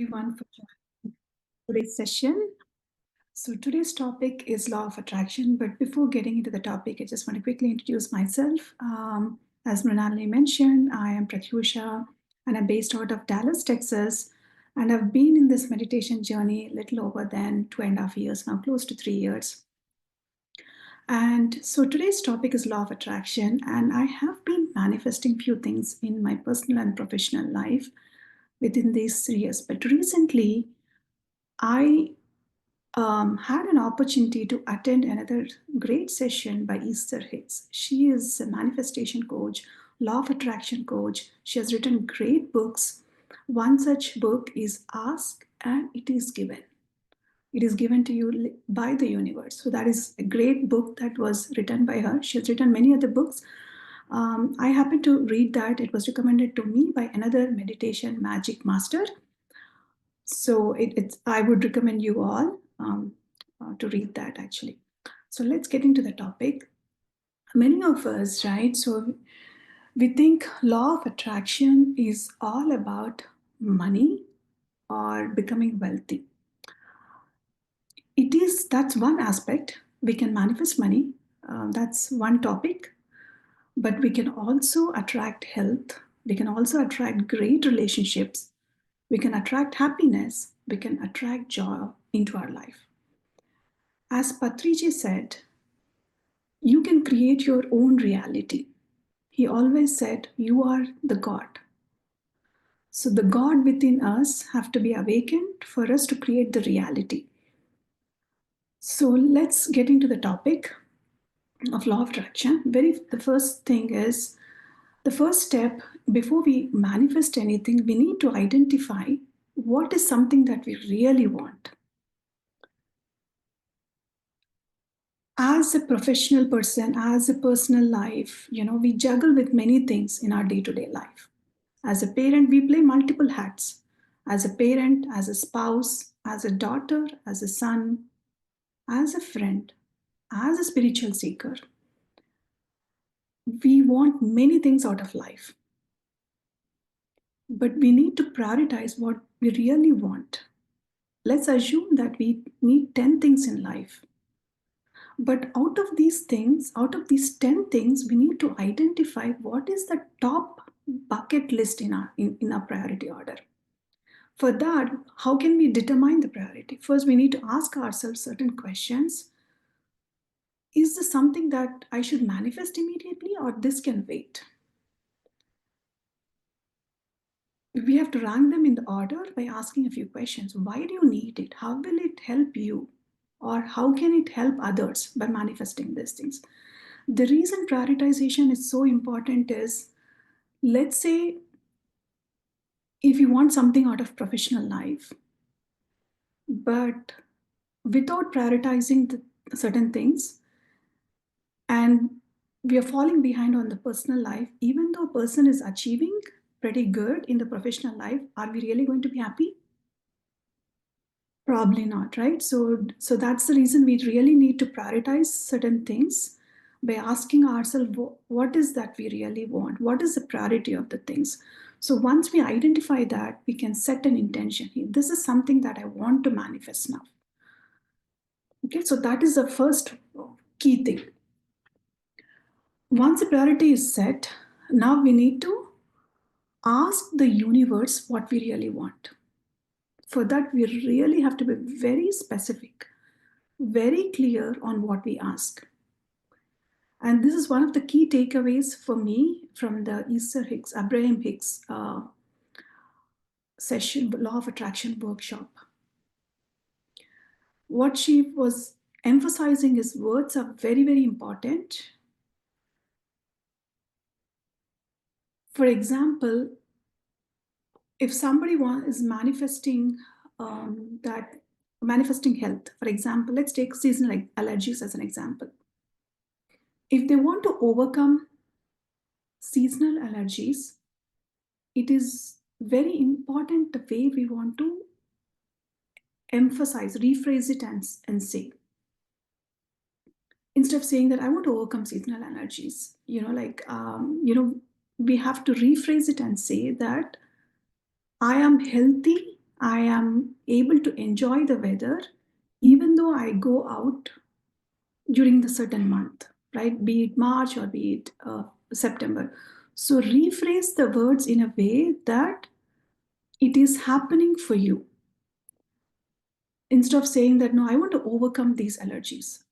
Everyone for joining today's session. So today's topic is law of attraction. But before getting into the topic, I just want to quickly introduce myself. As Mrinalini mentioned, I am Pratyusha and I'm based out of Dallas, Texas. And I've been in this meditation journey a little over than 2.5 years now, close to 3 years. And so today's topic is law of attraction. And I have been manifesting few things in my personal and professional life within these 3 years. But recently, I had an opportunity to attend another great session by Esther Hicks. She is a manifestation coach, law of attraction coach. She has written great books. One such book is Ask and It Is Given. It is given to you by the universe. So that is a great book that was written by her. She has written many other books. I happened to read that. It was recommended to me by another meditation magic master. So I would recommend you all to read that actually. So let's get into the topic. Many of us, right? So we think law of attraction is all about money or becoming wealthy. That's one aspect. We can manifest money. That's one topic. But we can also attract health. We can also attract great relationships. We can attract happiness. We can attract joy into our life. As Patriji said, you can create your own reality. He always said, you are the God. So the God within us have to be awakened for us to create the reality. So let's get into the topic of law of attraction. The first thing is, the first step before we manifest anything, we need to identify what is something that we really want. As a professional person, as a personal life, we juggle with many things in our day-to-day life. As a parent, we play multiple hats. As a parent, as a spouse, as a daughter, as a son, as a friend, as a spiritual seeker. We want many things out of life. But we need to prioritize what we really want. Let's assume that we need 10 things in life. But out of these 10 things, we need to identify what is the top bucket list in our priority order. For that, how can we determine the priority? First, we need to ask ourselves certain questions. Is this something that I should manifest immediately, or this can wait? We have to rank them in the order by asking a few questions. Why do you need it? How will it help you? Or how can it help others by manifesting these things? The reason prioritization is so important is, let's say, if you want something out of professional life, but without prioritizing certain things, and we are falling behind on the personal life, even though a person is achieving pretty good in the professional life, are we really going to be happy? Probably not, right? So that's the reason we really need to prioritize certain things by asking ourselves, what is that we really want? What is the priority of the things? So once we identify that, we can set an intention here. This is something that I want to manifest now. Okay, so that is the first key thing. Once the priority is set, now we need to ask the universe what we really want. For that, we really have to be very specific, very clear on what we ask. And this is one of the key takeaways for me from the Abraham Hicks session, Law of Attraction workshop. What she was emphasizing is words are very, very important. For example, if somebody is manifesting manifesting health, for example, let's take seasonal allergies as an example. If they want to overcome seasonal allergies, it is very important the way we want to emphasize, rephrase it and say. Instead of saying that I want to overcome seasonal allergies, we have to rephrase it and say that I am healthy, I am able to enjoy the weather even though I go out during the certain month, right? Be it March or be it September. So rephrase the words in a way that it is happening for you. Instead of saying that, no, I want to overcome these allergies.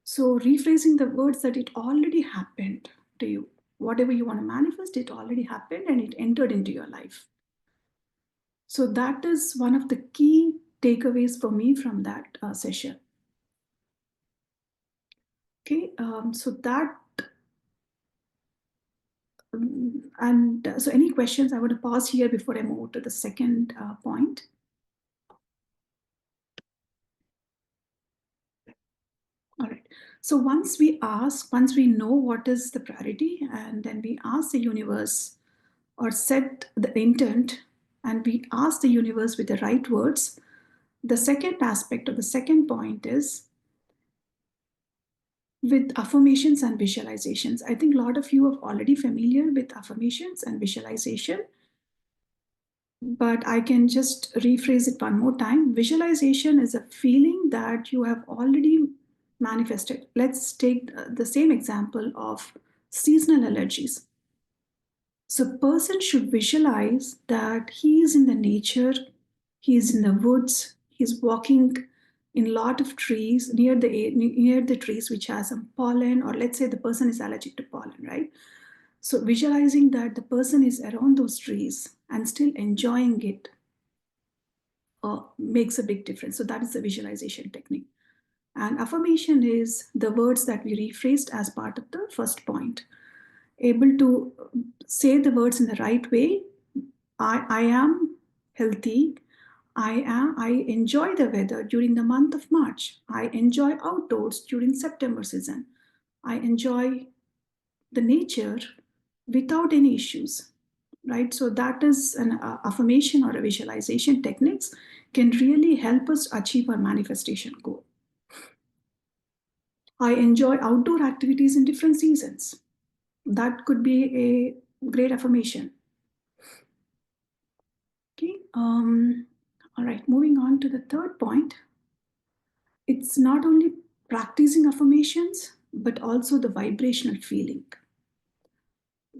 So rephrasing the words that it already happened to you. Whatever you want to manifest, it already happened and it entered into your life. So that is one of the key takeaways for me from that session. Okay, so that and so any questions? I want to pause here before I move to the second point. All right. So once we know what is the priority, and then we ask the universe or set the intent, and we ask the universe with the right words. The second aspect or the second point is with affirmations and visualizations. I think a lot of you are already familiar with affirmations and visualization, but I can just rephrase it one more time. Visualization is a feeling that you have already manifested. Let's take the same example of seasonal allergies. So, person should visualize that he is in the nature, he is in the woods, he's walking in a lot of trees near the trees which has some pollen, or let's say the person is allergic to pollen, right? So, visualizing that the person is around those trees and still enjoying it makes a big difference. So, that is the visualization technique. And affirmation is the words that we rephrased as part of the first point. Able to say the words in the right way. I am healthy. I enjoy the weather during the month of March. I enjoy outdoors during September season. I enjoy the nature without any issues, right? So that is an affirmation or a visualization techniques can really help us achieve our manifestation goal. I enjoy outdoor activities in different seasons. That could be a great affirmation. Okay. All right. Moving on to the third point. It's not only practicing affirmations, but also the vibrational feeling.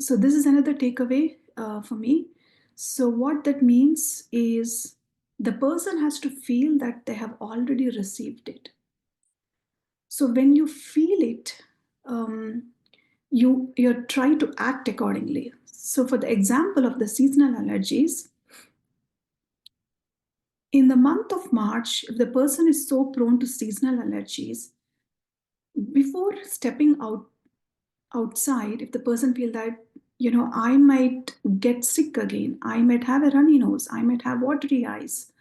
So this is another takeaway for me. So what that means is the person has to feel that they have already received it. So when you feel it, you're trying to act accordingly. So for the example of the seasonal allergies, in the month of March, if the person is so prone to seasonal allergies, before stepping outside, if the person feel that, I might get sick again, I might have a runny nose, I might have watery eyes,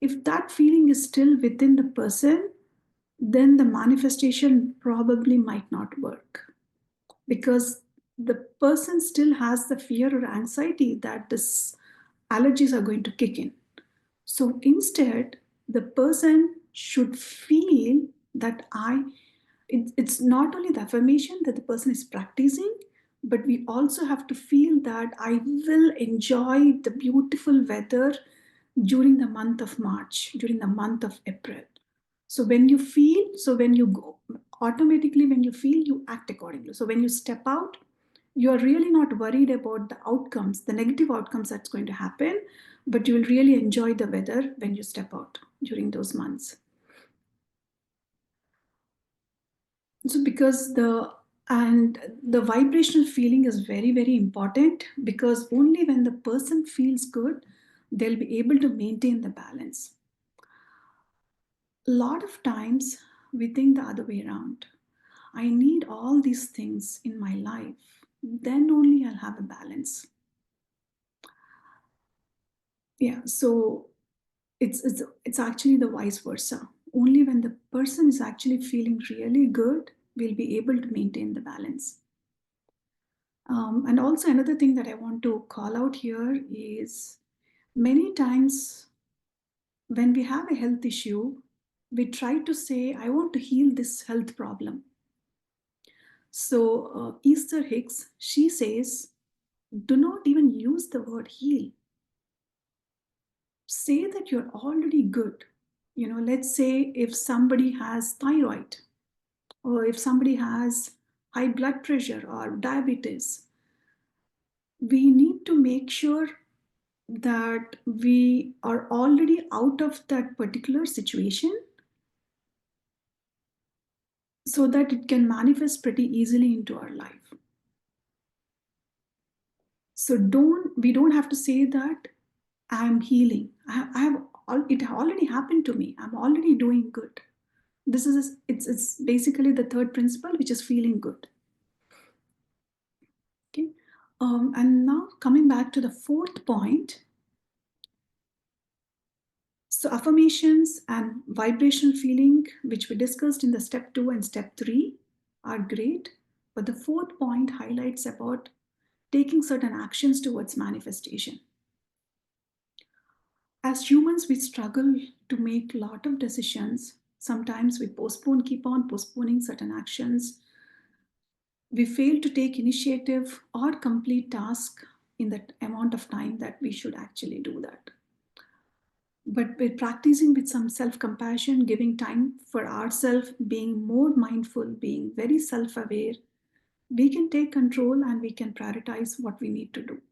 if that feeling is still within the person, then the manifestation probably might not work, because the person still has the fear or anxiety that this allergies are going to kick in. So instead, the person should feel that it's not only the affirmation that the person is practicing, but we also have to feel that I will enjoy the beautiful weather during the month of March, during the month of April. So when you go, automatically, when you feel, you act accordingly. So when you step out, you're really not worried about the outcomes, the negative outcomes that's going to happen, but you will really enjoy the weather when you step out during those months. So because the vibrational feeling is very, very important, because only when the person feels good, they'll be able to maintain the balance. A lot of times we think the other way around. I need all these things in my life, then only I'll have a balance. Yeah, so it's actually the vice versa. Only when the person is actually feeling really good, we'll be able to maintain the balance. And also another thing that I want to call out here is many times when we have a health issue, we try to say, I want to heal this health problem. So Esther Hicks, she says, do not even use the word heal. say that you're already good. Let's say if somebody has thyroid, or if somebody has high blood pressure or diabetes, we need to make sure that we are already out of that particular situation so that it can manifest pretty easily into our life. So we don't have to say that I'm healing. I have it already happened to me. I'm already doing good. This is it's basically the third principle, which is feeling good. Okay. And now coming back to the fourth point. So affirmations and vibrational feeling, which we discussed in the step 2 and step 3, are great. But the fourth point highlights about taking certain actions towards manifestation. As humans, we struggle to make a lot of decisions. Sometimes we keep on postponing certain actions. We fail to take initiative or complete task in that amount of time that we should actually do that. But by practicing with some self-compassion, giving time for ourselves, being more mindful, being very self-aware, we can take control and we can prioritize what we need to do.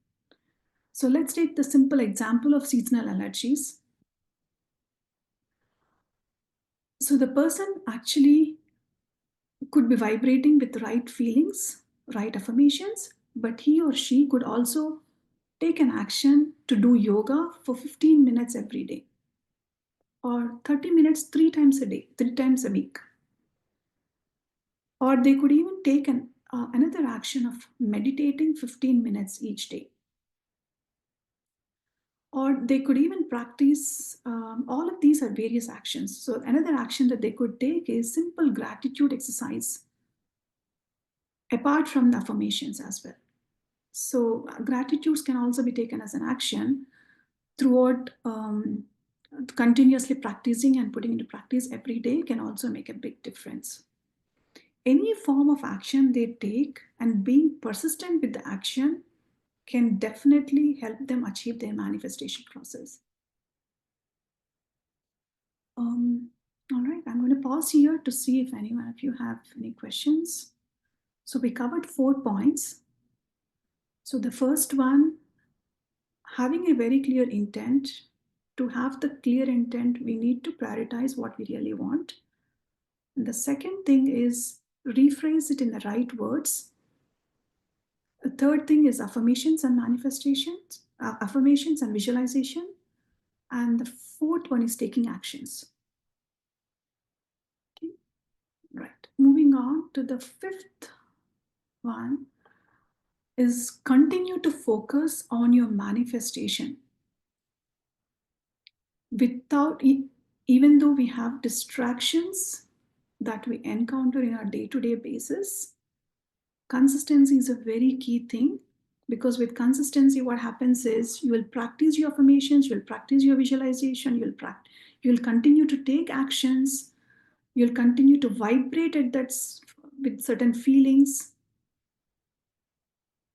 So let's take the simple example of seasonal allergies. So the person actually could be vibrating with the right feelings, right affirmations, but he or she could also take an action to do yoga for 15 minutes every day, or 30 minutes 3 times a day, 3 times a week. Or they could even take another action of meditating 15 minutes each day. Or they could even practice, all of these are various actions. So another action that they could take is simple gratitude exercise, apart from the affirmations as well. So gratitudes can also be taken as an action throughout. Continuously practicing and putting into practice every day can also make a big difference. Any form of action they take and being persistent with the action can definitely help them achieve their manifestation process. All right, I'm going to pause here to see if any one of you have any questions. So we covered 4 points. So the first one, having a very clear intent. To have the clear intent, we need to prioritize what we really want. And the second thing is rephrase it in the right words. The third thing is affirmations and manifestations, affirmations and visualization. And the fourth one is taking actions. Okay. Right. Moving on to the fifth one is continue to focus on your manifestation. Even though we have distractions that we encounter in our day-to-day basis, consistency is a very key thing, because with consistency what happens is you will practice your affirmations, you will practice your visualization, you will continue to take actions, you'll continue to vibrate at that with certain feelings,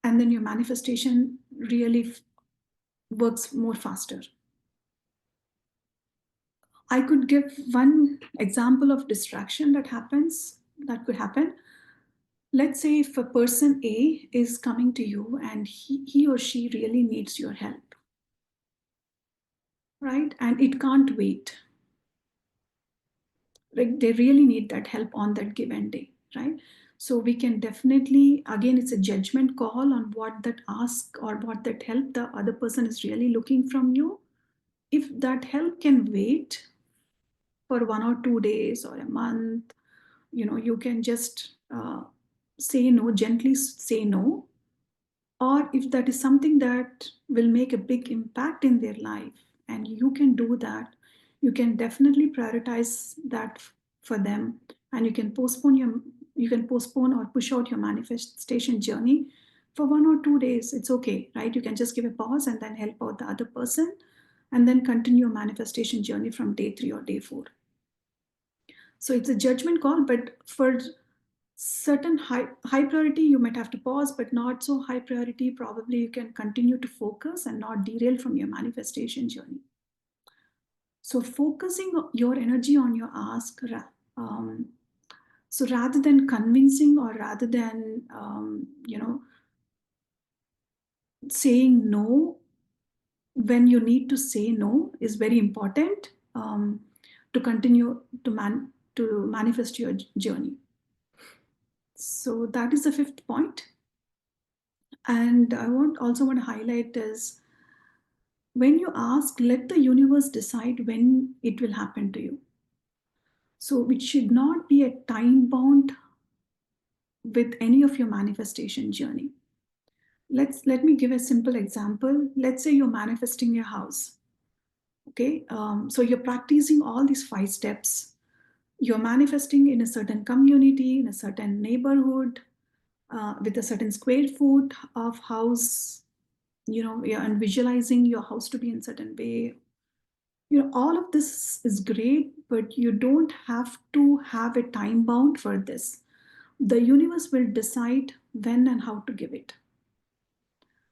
and then your manifestation really works more faster. I could give one example of distraction that could happen. Let's say if a person A is coming to you and he or she really needs your help, right? And it can't wait. Like they really need that help on that given day, right? So we can definitely, again, it's a judgment call on what that ask or what that help the other person is really looking from you. If that help can wait for 1 or 2 days or a month, you can just say no, gently say no. Or if that is something that will make a big impact in their life and you can do that, you can definitely prioritize that for them, and you can postpone or push out your manifestation journey for 1 or 2 days. It's okay, right? You can just give a pause and then help out the other person, and then continue your manifestation journey from day 3 or day 4. So it's a judgment call, but for certain high priority you might have to pause, but not so high priority probably you can continue to focus and not derail from your manifestation journey. So focusing your energy on your ask, um, so rather than convincing or rather than saying no when you need to say no is very important to continue to manifest your journey. So that is the fifth point. And I want to highlight is, when you ask, let the universe decide when it will happen to you. So it should not be a time bound with any of your manifestation journey. Let me give a simple example. Let's say you're manifesting your house. Okay, so you're practicing all these 5 steps. You're manifesting in a certain community, in a certain neighborhood, with a certain square foot of house. And visualizing your house to be in a certain way. All of this is great, but you don't have to have a time bound for this. The universe will decide when and how to give it.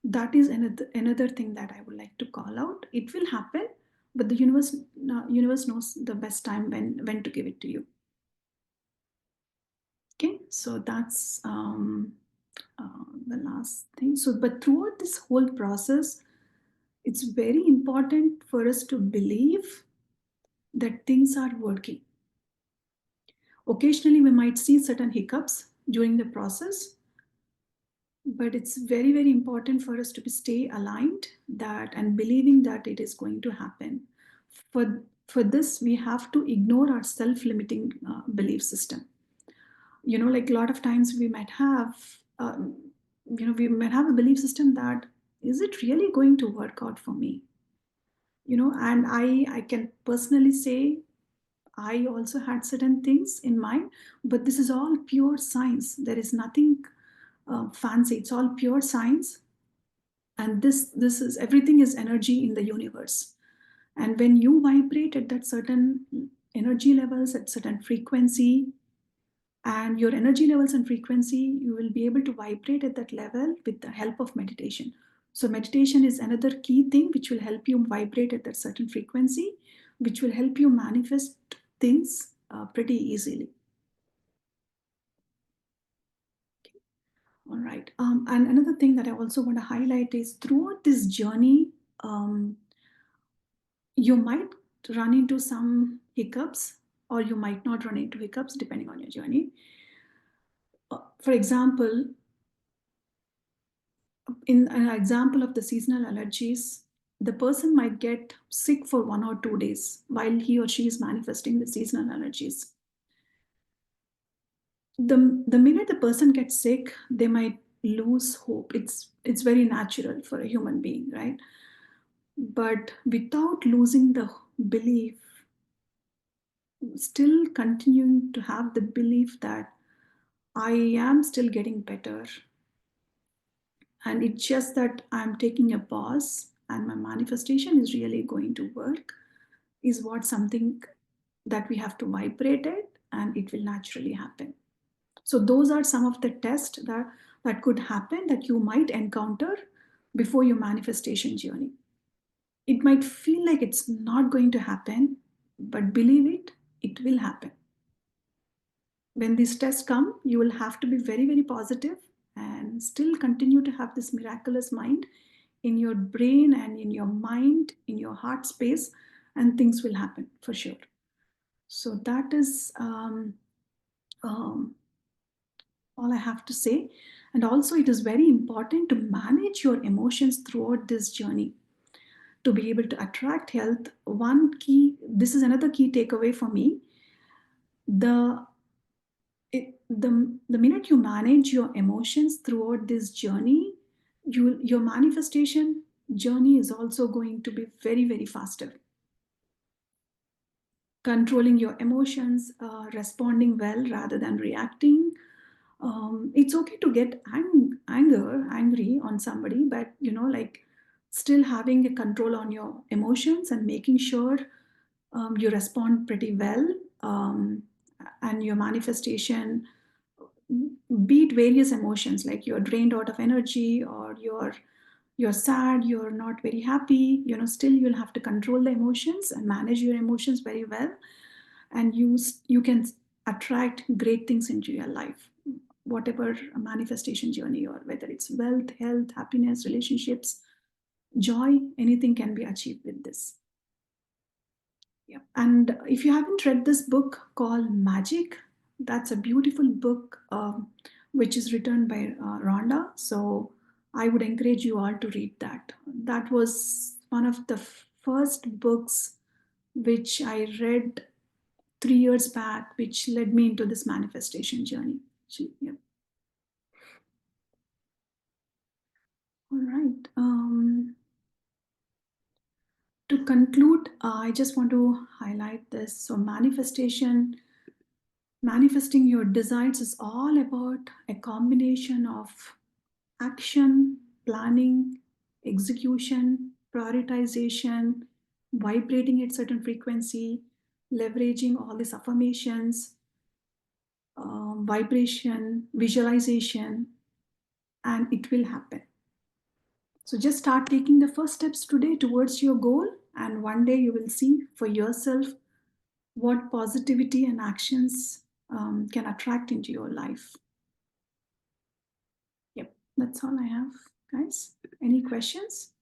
That is another thing that I would like to call out. It will happen, but the universe knows the best time when to give it to you. Okay, so that's the last thing. So, but throughout this whole process, it's very important for us to believe that things are working. Occasionally, we might see certain hiccups during the process, but it's very, very important for us to stay aligned that and believing that it is going to happen. For this, we have to ignore our self-limiting belief system. Like a lot of times we might have, we might have a belief system that, is it really going to work out for me? And I can personally say I also had certain things in mind, but this is all pure science. There is nothing fancy. It's all pure science, and this is everything is energy in the universe. And when you vibrate at that certain energy levels, at certain frequency, and your energy levels and frequency, you will be able to vibrate at that level with the help of meditation. So meditation is another key thing which will help you vibrate at that certain frequency, which will help you manifest things pretty easily. All right. And another thing that I also want to highlight is, throughout this journey, um, you might run into some hiccups, or you might not run into hiccups depending on your journey. For example, in an example of the seasonal allergies, the person might get sick for 1 or 2 days while he or she is manifesting the seasonal allergies. The minute the person gets sick, they might lose hope. It's very natural for a human being, right? But without losing the belief, still continuing to have the belief that I am still getting better, and it's just that I'm taking a pause and my manifestation is really going to work, is what something that we have to vibrate it, and it will naturally happen. So those are some of the tests that could happen, that you might encounter before your manifestation journey. It might feel like it's not going to happen, but believe it, it will happen. When these tests come, you will have to be very, very positive and still continue to have this miraculous mind in your brain and in your mind, in your heart space, and things will happen for sure. So that is um, all I have to say. And also, it is very important to manage your emotions throughout this journey to be able to attract health. This is another key takeaway for me. The the minute you manage your emotions throughout this journey, your manifestation journey is also going to be very, very faster. Controlling your emotions, responding well rather than reacting. It's okay to get angry on somebody, but like, still having a control on your emotions and making sure you respond pretty well, and your manifestation, beat various emotions, like you're drained out of energy, or you're you're sad, you're not very happy, still you'll have to control the emotions and manage your emotions very well, and you can attract great things into your life, whatever manifestation journey, or whether it's wealth, health, happiness, relationships, joy, anything can be achieved with this. Yeah. And if you haven't read this book called Magic, that's a beautiful book, which is written by Rhonda. So I would encourage you all to read that. That was one of the first books which I read 3 years back, which led me into this manifestation journey. Yeah. All right. To conclude, I just want to highlight this. So, manifesting your desires is all about a combination of action, planning, execution, prioritization, vibrating at certain frequency, leveraging all these affirmations, vibration, visualization, and it will happen. So just start taking the first steps today towards your goal, and one day you will see for yourself what positivity and actions can attract into your life. Yep, that's all I have, guys. Any questions?